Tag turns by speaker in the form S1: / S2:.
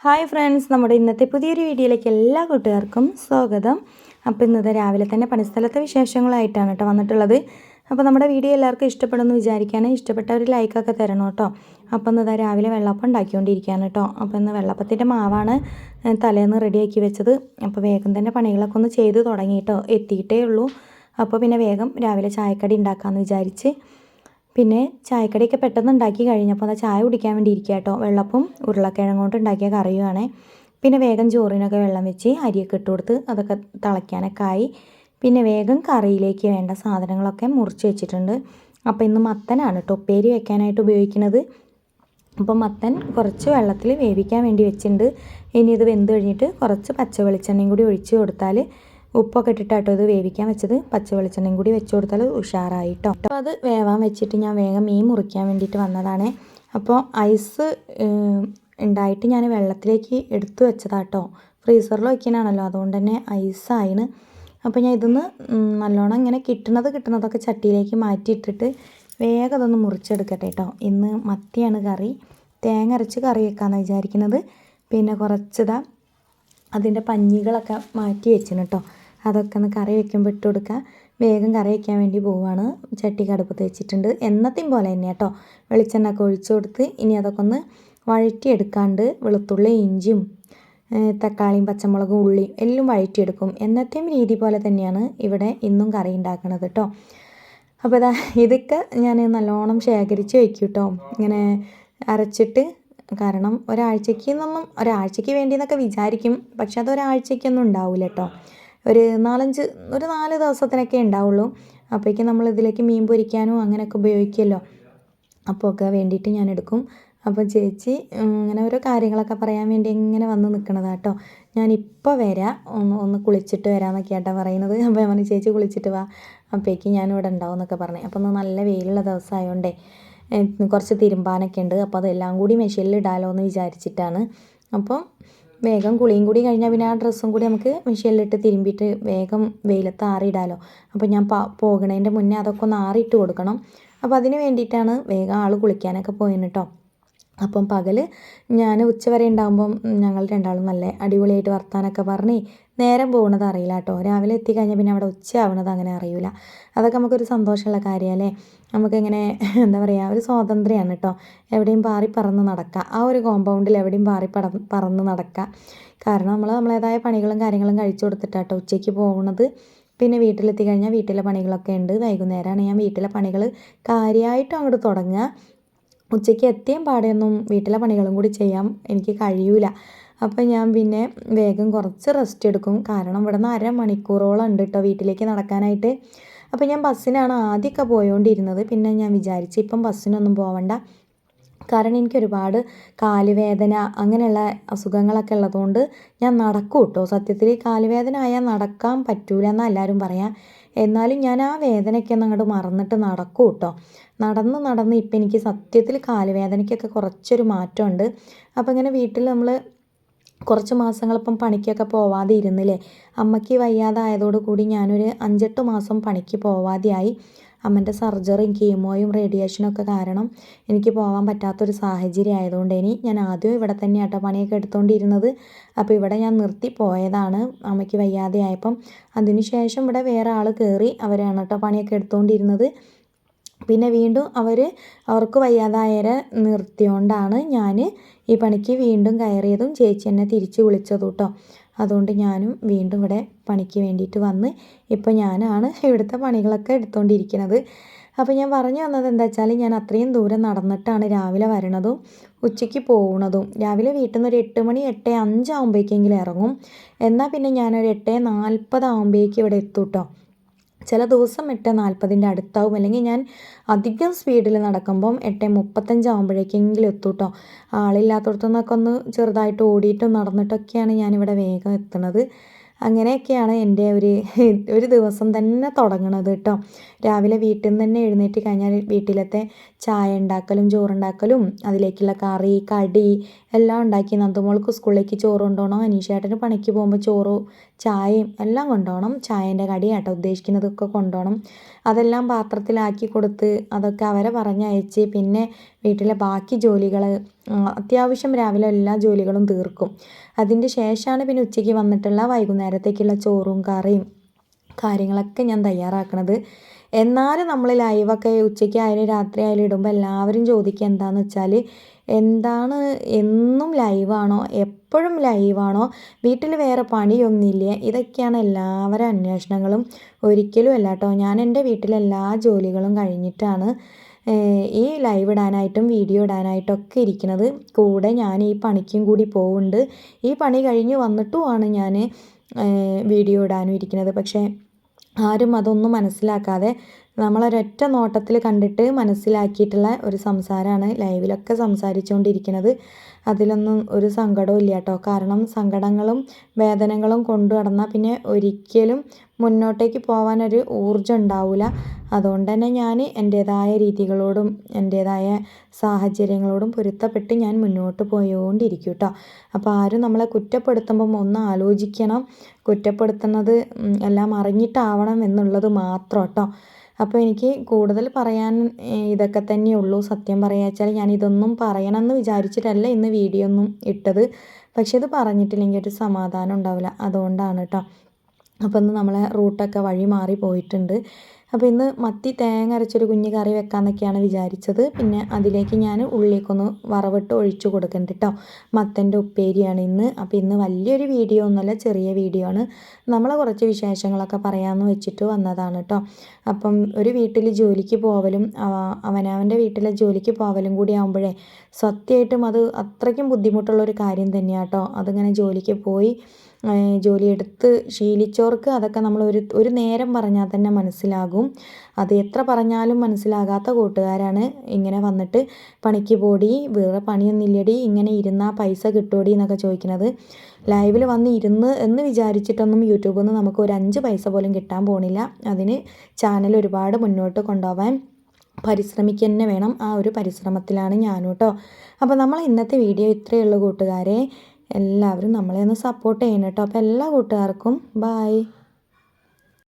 S1: Hi friends, നമ്മുടെ ഇന്നത്തെ പുതിയൊരു വീഡിയോയിലേക്ക് എല്ലാ കൂട്ടുകാർക്കും സ്വാഗതം. അപ്പോൾ ഇന്നത്തെ രാവിലെ തന്നെ പണിസ്ഥലത്തെ വിശേഷങ്ങളായിട്ടാണ് കേട്ടോ വന്നിട്ടുള്ളത്. അപ്പോൾ നമ്മുടെ വീഡിയോ എല്ലാവർക്കും ഇഷ്ടപ്പെടുമെന്ന് വിചാരിക്കുകയാണ്. ഇഷ്ടപ്പെട്ട ഒരു ലൈക്കൊക്കെ തരണം കേട്ടോ. അപ്പോൾ ഇന്നത്തെ രാവിലെ വെള്ളപ്പം ഉണ്ടാക്കിക്കൊണ്ടിരിക്കുകയാണ് കേട്ടോ. അപ്പോൾ ഇന്ന് വെള്ളപ്പത്തിൻ്റെ മാവാണ് തലേന്ന് റെഡിയാക്കി വെച്ചത്. അപ്പോൾ വേഗം തന്നെ പണികളൊക്കെ ഒന്ന് ചെയ്ത് തുടങ്ങിയിട്ടോ, എത്തിയിട്ടേ ഉള്ളൂ. അപ്പോൾ പിന്നെ വേഗം രാവിലെ ചായക്കടി ഉണ്ടാക്കാമെന്ന് വിചാരിച്ച് പിന്നെ ചായക്കടിയൊക്കെ പെട്ടെന്ന് ഉണ്ടാക്കി കഴിഞ്ഞപ്പോൾ അത് ചായ കുടിക്കാൻ വേണ്ടി ഇരിക്കുക കേട്ടോ. വെള്ളപ്പം ഉരുളക്കിഴങ്ങ് കൊണ്ട് ഉണ്ടാക്കിയ കറിയുമാണ്. പിന്നെ വേഗം ചോറിനൊക്കെ വെള്ളം വെച്ച് അരിയൊക്കെ ഇട്ട് കൊടുത്ത് അതൊക്കെ തിളയ്ക്കാനൊക്കെ ആയി. പിന്നെ വേഗം കറിയിലേക്ക് വേണ്ട സാധനങ്ങളൊക്കെ മുറിച്ച് വെച്ചിട്ടുണ്ട്. അപ്പോൾ ഇന്ന് മത്തനാണ് കേട്ടോ ഉപ്പേരി വെക്കാനായിട്ട് ഉപയോഗിക്കുന്നത്. അപ്പോൾ മത്തൻ കുറച്ച് വെള്ളത്തിൽ വേവിക്കാൻ വേണ്ടി വെച്ചിട്ടുണ്ട്. ഇനി ഇത് വെന്ത് കഴിഞ്ഞിട്ട് കുറച്ച് പച്ച വെളിച്ചെണ്ണയും കൂടി ഒഴിച്ച് കൊടുത്താൽ, ഉപ്പൊക്കെ ഇട്ടിട്ടാട്ടോ ഇത് വേവിക്കാൻ വെച്ചത്, പച്ച വെളിച്ചെണ്ണയും കൂടി വെച്ച് കൊടുത്താൽ ഉഷാറായിട്ടോ. അപ്പോൾ അത് വേവാൻ വെച്ചിട്ട് ഞാൻ വേഗം മീൻ മുറിക്കാൻ വേണ്ടിയിട്ട് വന്നതാണ്. അപ്പോൾ ഐസ് ഉണ്ടായിട്ട് ഞാൻ വെള്ളത്തിലേക്ക് എടുത്തു വെച്ചതാട്ടോ. ഫ്രീസറിൽ വയ്ക്കാനാണല്ലോ, അതുകൊണ്ട് തന്നെ ഐസായിന്. അപ്പോൾ ഞാൻ ഇതൊന്ന് നല്ലോണം ഇങ്ങനെ കിട്ടുന്നതൊക്കെ ചട്ടിയിലേക്ക് മാറ്റിയിട്ടിട്ട് വേഗം അതൊന്ന് മുറിച്ചെടുക്കട്ടെ കേട്ടോ. ഇന്ന് മത്തിയാണ് കറി, തേങ്ങ അരച്ച് കറി വെക്കാമെന്ന് വിചാരിക്കുന്നത്. പിന്നെ കുറച്ചിതാ അതിൻ്റെ പഞ്ഞികളൊക്കെ മാറ്റി വെച്ചിന് കേട്ടോ. അതൊക്കെ ഒന്ന് കറി വയ്ക്കുമ്പോൾ ഇട്ട് കൊടുക്കുക. വേഗം കറി വയ്ക്കാൻ വേണ്ടി പോവുകയാണ്. ചട്ടി കടുപ്പത്ത് വെച്ചിട്ടുണ്ട്. എന്നത്തെയും പോലെ തന്നെ കേട്ടോ, വെളിച്ചെണ്ണ ഒക്കെ ഒഴിച്ചു കൊടുത്ത് ഇനി അതൊക്കെ ഒന്ന് വഴറ്റിയെടുക്കാണ്ട് വെളുത്തുള്ളി ഇഞ്ചിയും തക്കാളിയും പച്ചമുളകും ഉള്ളിയും എല്ലാം വഴറ്റിയെടുക്കും. എന്നത്തെയും രീതി പോലെ തന്നെയാണ് ഇവിടെ ഇന്നും കറി ഉണ്ടാക്കണത് കേട്ടോ. അപ്പോൾ ഇതൊക്കെ ഞാൻ നല്ലോണം ശേഖരിച്ച് വയ്ക്കും കേട്ടോ, ഇങ്ങനെ അരച്ചിട്ട്. കാരണം ഒരാഴ്ചയ്ക്ക് വേണ്ടി എന്നൊക്കെ വിചാരിക്കും, പക്ഷെ അത് ഒരാഴ്ചയ്ക്കൊന്നും ഉണ്ടാവില്ല കേട്ടോ. ഒരു 4 ദിവസത്തിനൊക്കെ ഉണ്ടാവുള്ളൂ. അപ്പോഴേക്കും നമ്മൾ ഇതിലേക്ക് മീൻ പൊരിക്കാനും അങ്ങനെയൊക്കെ ഉപയോഗിക്കുമല്ലോ, അപ്പോൾ ഒക്കെ വേണ്ടിയിട്ട് ഞാൻ എടുക്കും. അപ്പോൾ ചേച്ചി ഇങ്ങനെ ഓരോ കാര്യങ്ങളൊക്കെ പറയാൻ വേണ്ടി ഇങ്ങനെ വന്ന് നിൽക്കണതാണ് കേട്ടോ. ഞാനിപ്പോൾ വരാം, ഒന്ന് കുളിച്ചിട്ട് വരാമെന്നൊക്കെ ആട്ടോ പറയുന്നത്. അപ്പോൾ ഞാൻ ചേച്ചി കുളിച്ചിട്ട് വാ, അപ്പോഴേക്കും ഞാനിവിടെ ഉണ്ടാവും എന്നൊക്കെ പറഞ്ഞു. അപ്പോൾ ഒന്ന് നല്ല വെയിലുള്ള ദിവസമായതുകൊണ്ടേ കുറച്ച് തിരുമ്പാനൊക്കെ ഉണ്ട്. അപ്പോൾ അതെല്ലാം കൂടി മെഷീനിൽ ഇടാമല്ലോ എന്ന് വിചാരിച്ചിട്ടാണ്. അപ്പം വേഗം കുളിയും കൂടി കഴിഞ്ഞാൽ പിന്നെ ആ ഡ്രസ്സും കൂടി നമുക്ക് മെഷീനിലിട്ട് തിരുമ്പിയിട്ട് വേഗം വെയിലത്ത് ആറിയിടാമല്ലോ. അപ്പോൾ ഞാൻ പോകണതിൻ്റെ മുന്നേ അതൊക്കെ ഒന്ന് ആറിയിട്ട് കൊടുക്കണം. അപ്പോൾ അതിന് വേണ്ടിയിട്ടാണ് വേഗം ആൾ കുളിക്കാനൊക്കെ പോയിന് കേട്ടോ. അപ്പം പകൽ ഞാൻ ഉച്ചവരെ ഉണ്ടാകുമ്പം ഞങ്ങൾ രണ്ടാളും നല്ല അടിപൊളിയായിട്ട് വർത്താനൊക്കെ പറഞ്ഞ് നേരം പോകുന്നത് അറിയില്ല കേട്ടോ. രാവിലെ എത്തിക്കഴിഞ്ഞാൽ പിന്നെ അവിടെ ഉച്ചയാവണത് അങ്ങനെ അറിയില്ല. അതൊക്കെ നമുക്കൊരു സന്തോഷമുള്ള കാര്യമല്ലേ. നമുക്കിങ്ങനെ എന്താ പറയുക, ഒരു സ്വാതന്ത്ര്യമാണ് കേട്ടോ. എവിടെയും പറന്ന് നടക്കുക, ആ ഒരു കോമ്പൗണ്ടിൽ എവിടെയും പറന്ന് നടക്കുക. കാരണം നമ്മളേതായ പണികളും കാര്യങ്ങളും കഴിച്ചു കൊടുത്തിട്ടാട്ടോ ഉച്ചയ്ക്ക് പോകുന്നത്. പിന്നെ വീട്ടിലെത്തി കഴിഞ്ഞാൽ വീട്ടിലെ പണികളൊക്കെ ഉണ്ട്. വൈകുന്നേരമാണ് ഞാൻ വീട്ടിലെ പണികൾ കാര്യമായിട്ടും അങ്ങോട്ട് തുടങ്ങുക. ഉച്ചയ്ക്ക് എത്തിയും പാടെയൊന്നും വീട്ടിലെ പണികളും കൂടി ചെയ്യാൻ എനിക്ക് കഴിയൂല. അപ്പോൾ ഞാൻ പിന്നെ വേഗം കുറച്ച് റെസ്റ്റ് എടുക്കും. കാരണം ഇവിടെ നിന്ന് 1/2 മണിക്കൂറോളം ഉണ്ട് കേട്ടോ വീട്ടിലേക്ക് നടക്കാനായിട്ട്. അപ്പോൾ ഞാൻ ബസ്സിനാണ് ആദ്യമൊക്കെ പോയോണ്ടിരുന്നത്. പിന്നെ ഞാൻ വിചാരിച്ചു ഇപ്പം ബസ്സിനൊന്നും പോവണ്ട, കാരണം എനിക്കൊരുപാട് കാലുവേദന അങ്ങനെയുള്ള അസുഖങ്ങളൊക്കെ ഉള്ളതുകൊണ്ട് ഞാൻ നടക്കും കേട്ടോ. സത്യത്തിൽ കാലുവേദന ആയാൽ നടക്കാൻ പറ്റൂല എന്നാണ് എല്ലാവരും പറയാം. എന്നാലും ഞാൻ ആ വേദനയൊക്കെ ഒന്ന് അങ്ങോട്ട് മറന്നിട്ട് നടക്കും കേട്ടോ. നടന്ന് ഇപ്പം എനിക്ക് സത്യത്തിൽ കാലുവേദനയ്ക്കൊക്കെ കുറച്ചൊരു മാറ്റമുണ്ട്. അപ്പോൾ ഇങ്ങനെ വീട്ടിൽ നമ്മൾ കുറച്ച് മാസങ്ങളിപ്പം പണിക്കൊക്കെ പോവാതെ ഇരുന്നില്ലേ. അമ്മയ്ക്ക് വയ്യാതായതോടുകൂടി ഞാനൊരു 5-8 മാസം പണിക്ക് പോവാതെയായി. അമ്മൻ്റെ സർജറിയും കീമോയും റേഡിയേഷനൊക്കെ കാരണം എനിക്ക് പോകാൻ പറ്റാത്തൊരു സാഹചര്യം ആയതുകൊണ്ട് ഞാൻ ആദ്യം ഇവിടെ തന്നെ ആട്ടോ പണിയൊക്കെ എടുത്തുകൊണ്ടിരുന്നത്. അപ്പോൾ ഇവിടെ ഞാൻ നിർത്തി പോയതാണ് അമ്മയ്ക്ക് വയ്യാതെയായപ്പം. അതിനുശേഷം ഇവിടെ വേറെ ആൾ കയറി, അവരാണ് കേട്ടോ പണിയൊക്കെ എടുത്തുകൊണ്ടിരുന്നത്. പിന്നെ വീണ്ടും അവർക്ക് വയ്യാതായവരെ നിർത്തിയോണ്ടാണ് ഞാൻ ഈ പണിക്ക് വീണ്ടും കയറിയതും ചേച്ചി എന്നെ തിരിച്ച് വിളിച്ചതും കേട്ടോ. അതുകൊണ്ട് ഞാനും വീണ്ടും ഇവിടെ പണിക്ക് വേണ്ടിയിട്ട് വന്ന് ഇപ്പോൾ ഞാനാണ് ഇവിടുത്തെ പണികളൊക്കെ എടുത്തുകൊണ്ടിരിക്കുന്നത്. അപ്പോൾ ഞാൻ പറഞ്ഞു വന്നത് എന്താ വെച്ചാൽ, ഞാൻ അത്രയും ദൂരം നടന്നിട്ടാണ് രാവിലെ വരണതും ഉച്ചയ്ക്ക് പോകുന്നതും. രാവിലെ വീട്ടിൽ നിന്ന് ഒരു 8 മണി 8:05 ആകുമ്പോഴേക്കെങ്കിലും ഇറങ്ങും. എന്നാൽ പിന്നെ ഞാനൊരു 8:40 ആകുമ്പോഴേക്കും ഇവിടെ എത്തും കേട്ടോ. ചില ദിവസം 8:40 അടുത്താവും. അല്ലെങ്കിൽ ഞാൻ അധികം സ്പീഡിൽ നടക്കുമ്പം 8:35 ആകുമ്പോഴേക്കെങ്കിലും എത്തും കേട്ടോ. ആളില്ലാത്തടത്തുനിന്നൊക്കെ ഒന്ന് ചെറുതായിട്ട് ഓടിയിട്ടും നടന്നിട്ടൊക്കെയാണ് ഞാനിവിടെ വേഗം എത്തുന്നത്. അങ്ങനെയൊക്കെയാണ് എൻ്റെ ഒരു ദിവസം തന്നെ തുടങ്ങണത് കേട്ടോ. രാവിലെ വീട്ടിൽ നിന്ന് തന്നെ എഴുന്നേറ്റ് കഴിഞ്ഞാൽ വീട്ടിലത്തെ ചായ ഉണ്ടാക്കലും ചോറുണ്ടാക്കലും അതിലേക്കുള്ള കറി കടി എല്ലാം ഉണ്ടാക്കി. നന്ദുമോൾക്ക് സ്കൂളിലേക്ക് ചോറ് കൊണ്ടുപോകണം, അനീഷേട്ടന് പണിക്ക് പോകുമ്പോൾ ചോറ് ചായയും എല്ലാം കൊണ്ടുപോകണം. ചായേൻ്റെ കടിയാട്ടോ ഉദ്ദേശിക്കുന്നതൊക്കെ കൊണ്ടുപോകണം. അതെല്ലാം പാത്രത്തിലാക്കി കൊടുത്ത് അതൊക്കെ അവരെ പറഞ്ഞയച്ച് പിന്നെ വീട്ടിലെ ബാക്കി ജോലികൾ അത്യാവശ്യം രാവിലെ എല്ലാ ജോലികളും തീർക്കും. അതിൻ്റെ ശേഷമാണ് പിന്നെ ഉച്ചയ്ക്ക് വന്നിട്ടുള്ള വൈകുന്നേരത്തേക്കുള്ള ചോറും കറിയും കാര്യങ്ങളൊക്കെ ഞാൻ തയ്യാറാക്കണത്. എന്നാലും നമ്മൾ ലൈവൊക്കെ ഉച്ചയ്ക്ക് ആയാലും രാത്രി ആയാലും ഇടുമ്പോൾ എല്ലാവരും ചോദിക്കുക എന്താണെന്ന് വെച്ചാൽ, എന്താണ് എന്നും ലൈവാണോ, എപ്പോഴും ലൈവാണോ, വീട്ടിൽ വേറെ പണിയൊന്നുമില്ലേ? ഇതൊക്കെയാണ് എല്ലാവരും അന്വേഷണങ്ങളും. ഒരിക്കലും അല്ല കേട്ടോ. ഞാൻ എൻ്റെ വീട്ടിലെ എല്ലാ ജോലികളും കഴിഞ്ഞിട്ടാണ് ഈ ലൈവ് ഇടാനായിട്ടും വീഡിയോ ഇടാനായിട്ടൊക്കെ ഇരിക്കുന്നത്. കൂടെ ഞാൻ ഈ പണിക്കും കൂടി പോകുന്നുണ്ട്. ഈ പണി കഴിഞ്ഞ് വന്നിട്ടുമാണ് ഞാൻ വീഡിയോ ഇടാനും ഇരിക്കുന്നത്. പക്ഷേ ആരും അതൊന്നും മനസ്സിലാക്കാതെ നമ്മളൊരൊറ്റ നോട്ടത്തിൽ കണ്ടിട്ട് മനസ്സിലാക്കിയിട്ടുള്ള ഒരു സംസാരമാണ് ലൈവിലൊക്കെ സംസാരിച്ചുകൊണ്ടിരിക്കുന്നത്. അതിലൊന്നും ഒരു സങ്കടവും ഇല്ല കേട്ടോ. കാരണം സങ്കടങ്ങളും വേദനകളും കൊണ്ടു നടന്നാൽ പിന്നെ ഒരിക്കലും മുന്നോട്ടേക്ക് പോകാനൊരു ഊർജ്ജം ഉണ്ടാവില്ല. അതുകൊണ്ട് തന്നെ ഞാൻ എൻ്റേതായ രീതികളോടും എൻ്റേതായ സാഹചര്യങ്ങളോടും പൊരുത്തപ്പെട്ട് ഞാൻ മുന്നോട്ട് പോയോണ്ടിരിക്കും കേട്ടോ. അപ്പോൾ ആരും നമ്മളെ കുറ്റപ്പെടുത്തുമ്പം ഒന്ന് ആലോചിക്കണം. കുറ്റപ്പെടുത്തുന്നത് എല്ലാം അറിഞ്ഞിട്ടാവണം എന്നുള്ളത് മാത്രം കേട്ടോ. അപ്പോൾ എനിക്ക് കൂടുതൽ പറയാൻ ഇതൊക്കെ തന്നെയുള്ളൂ. സത്യം പറയാച്ചാൽ ഞാൻ ഇതൊന്നും പറയണമെന്ന് വിചാരിച്ചിട്ടല്ല ഇന്ന് വീഡിയോ ഒന്നും ഇട്ടത്. പക്ഷെ ഇത് പറഞ്ഞിട്ടില്ലെങ്കിൽ ഒരു സമാധാനം ഉണ്ടാവില്ല. അതുകൊണ്ടാണ് കേട്ടോ. അപ്പോൾ ഇന്ന് നമ്മളെ റൂട്ടൊക്കെ വഴി മാറി പോയിട്ടുണ്ട്. അപ്പോൾ ഇന്ന് മത്തി തേങ്ങ അരച്ചൊരു കുഞ്ഞ് കറി വെക്കാമെന്നൊക്കെയാണ് വിചാരിച്ചത്. പിന്നെ അതിലേക്ക് ഞാൻ ഉള്ളിലേക്കൊന്ന് വറവിട്ട് ഒഴിച്ചു കൊടുക്കുന്നുണ്ട് കേട്ടോ. മത്തൻ്റെ ഉപ്പേരിയാണ് ഇന്ന്. അപ്പോൾ ഇന്ന് വലിയൊരു വീഡിയോ ഒന്നുമല്ല, ചെറിയ വീഡിയോ ആണ്. നമ്മളെ കുറച്ച് വിശേഷങ്ങളൊക്കെ പറയാമെന്ന് വെച്ചിട്ട് വന്നതാണ് കേട്ടോ. അപ്പം ഒരു വീട്ടിൽ ജോലിക്ക് പോവലും അവനവൻ്റെ വീട്ടിലെ ജോലിക്ക് പോവലും കൂടി ആകുമ്പോഴേ സത്യമായിട്ടും അത് അത്രയ്ക്കും ബുദ്ധിമുട്ടുള്ളൊരു കാര്യം തന്നെയാണ് കേട്ടോ. അതിങ്ങനെ ജോലിക്ക് പോയി ജോലിയെടുത്ത് ശീലിച്ചവർക്ക് അതൊക്കെ നമ്മൾ ഒരു നേരം പറഞ്ഞാൽ തന്നെ മനസ്സിലാകും. അത് എത്ര പറഞ്ഞാലും മനസ്സിലാകാത്ത കൂട്ടുകാരാണ് ഇങ്ങനെ വന്നിട്ട് പണിക്ക് പോടി, വേറെ പണിയൊന്നുമില്ലടി, ഇങ്ങനെ ഇരുന്നാൽ പൈസ കിട്ടുമോടി എന്നൊക്കെ ചോദിക്കുന്നത്. ലൈവിൽ വന്ന് ഇരുന്ന് എന്ന് വിചാരിച്ചിട്ടൊന്നും യൂട്യൂബിൽ നിന്ന് നമുക്ക് ഒരു 5 പൈസ പോലും കിട്ടാൻ പോണില്ല. അതിന് ചാനൽ ഒരുപാട് മുന്നോട്ട് കൊണ്ടുപോകാൻ പരിശ്രമിക്കുക തന്നെ വേണം. ആ ഒരു പരിശ്രമത്തിലാണ് ഞാനും കേട്ടോ. അപ്പോൾ നമ്മൾ ഇന്നത്തെ വീഡിയോ ഇത്രയേ ഉള്ളൂ കൂട്ടുകാരെ. എല്ലാവരും നമ്മളെ ഒന്ന് സപ്പോർട്ട് ചെയ്യണം കേട്ടോ. അപ്പോൾ എല്ലാ കൂട്ടുകാർക്കും ബായ്.